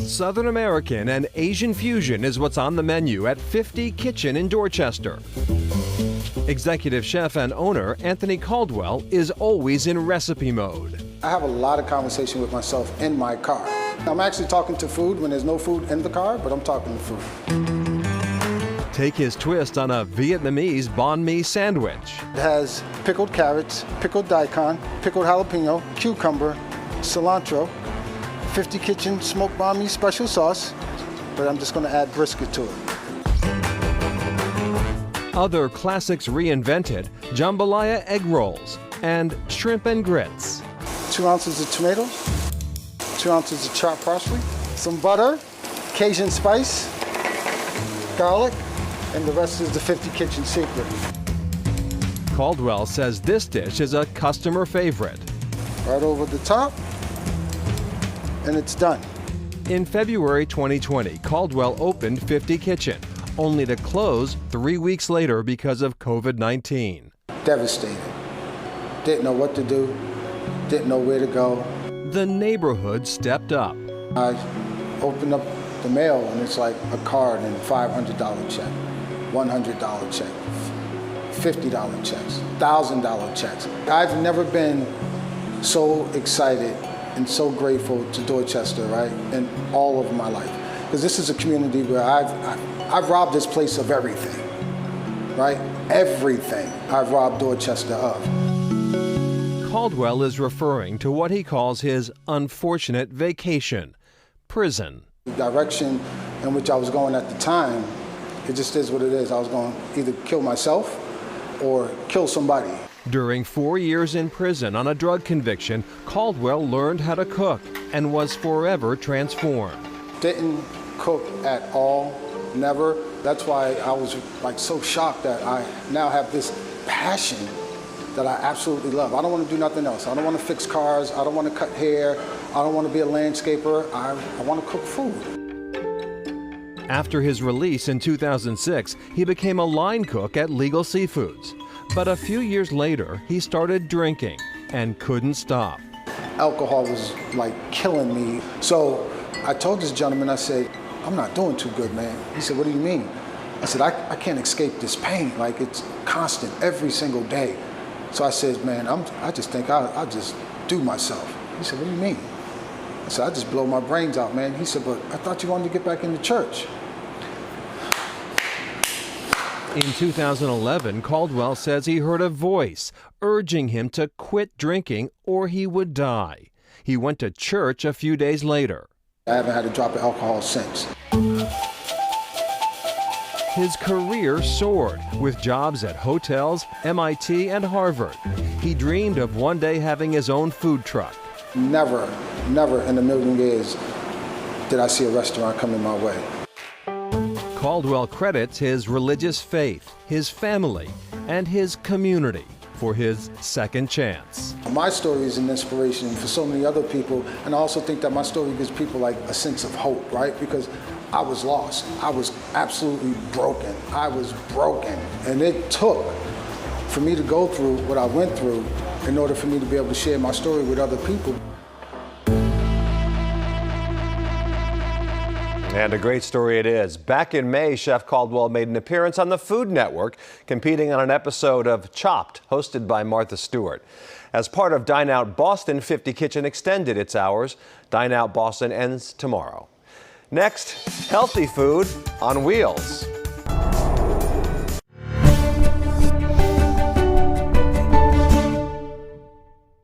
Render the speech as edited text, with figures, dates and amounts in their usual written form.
Southern American and Asian fusion is what's on the menu at 50 Kitchen in Dorchester. Executive chef and owner Anthony Caldwell is always in recipe mode. I have a lot of conversation with myself in my car. I'm actually talking to food when there's no food in the car, but I'm talking to food. Take his twist on a Vietnamese banh mi sandwich. It has pickled carrots, pickled daikon, pickled jalapeno, cucumber, cilantro, 50 Kitchen smoked banh mi special sauce, but I'm just going to add brisket to it. Other classics reinvented, jambalaya egg rolls and shrimp and grits. 2 ounces of tomatoes, 2 ounces of chopped parsley, some butter, Cajun spice, garlic, and the rest is the 50 Kitchen secret. Caldwell says this dish is a customer favorite. Right over the top, and it's done. In February 2020, Caldwell opened 50 Kitchen, only to close 3 weeks later because of COVID-19. Devastated. Didn't know what to do, didn't know where to go. The neighborhood stepped up. I opened up the mail and it's like a card and $500 check, $100 check, $50 checks, $1,000 checks. I've never been so excited and so grateful to Dorchester, right, in all of my life. Because this is a community where I've robbed this place of everything, right? Everything I've robbed Dorchester of. Caldwell is referring to what he calls his unfortunate vacation, prison. The direction in which I was going at the time, it just is what it is. I was going to either kill myself or kill somebody. During 4 years in prison on a drug conviction, Caldwell learned how to cook and was forever transformed. Didn't cook at all, never. That's why I was like so shocked that I now have this passion that I absolutely love. I don't want to do nothing else. I don't want to fix cars. I don't want to cut hair. I don't want to be a landscaper. I want to cook food. After his release in 2006, he became a line cook at Legal Seafoods. But a few years later, he started drinking and couldn't stop. Alcohol was like killing me. So I told this gentleman, I said, I'm not doing too good, man. He said, what do you mean? I said, I can't escape this pain. Like, it's constant every single day. So I said, man, I just think I'll just do myself. He said, what do you mean? I said, I just blow my brains out, man. He said, but I thought you wanted to get back into church. In 2011, Caldwell says he heard a voice urging him to quit drinking or he would die. He went to church a few days later. I haven't had a drop of alcohol since. His career soared with jobs at hotels, MIT, and Harvard. He dreamed of one day having his own food truck. Never, never in a million years did I see a restaurant coming my way. Caldwell credits his religious faith, his family, and his community for his second chance. My story is an inspiration for so many other people, and I also think that my story gives people like a sense of hope, right? Because I was lost. I was absolutely broken. I was broken. And it took for me to go through what I went through in order for me to be able to share my story with other people. And a great story it is. Back in May, Chef Caldwell made an appearance on the Food Network, competing on an episode of Chopped, hosted by Martha Stewart. As part of Dine Out Boston, 50 Kitchen extended its hours. Dine Out Boston ends tomorrow. Next, healthy food on wheels.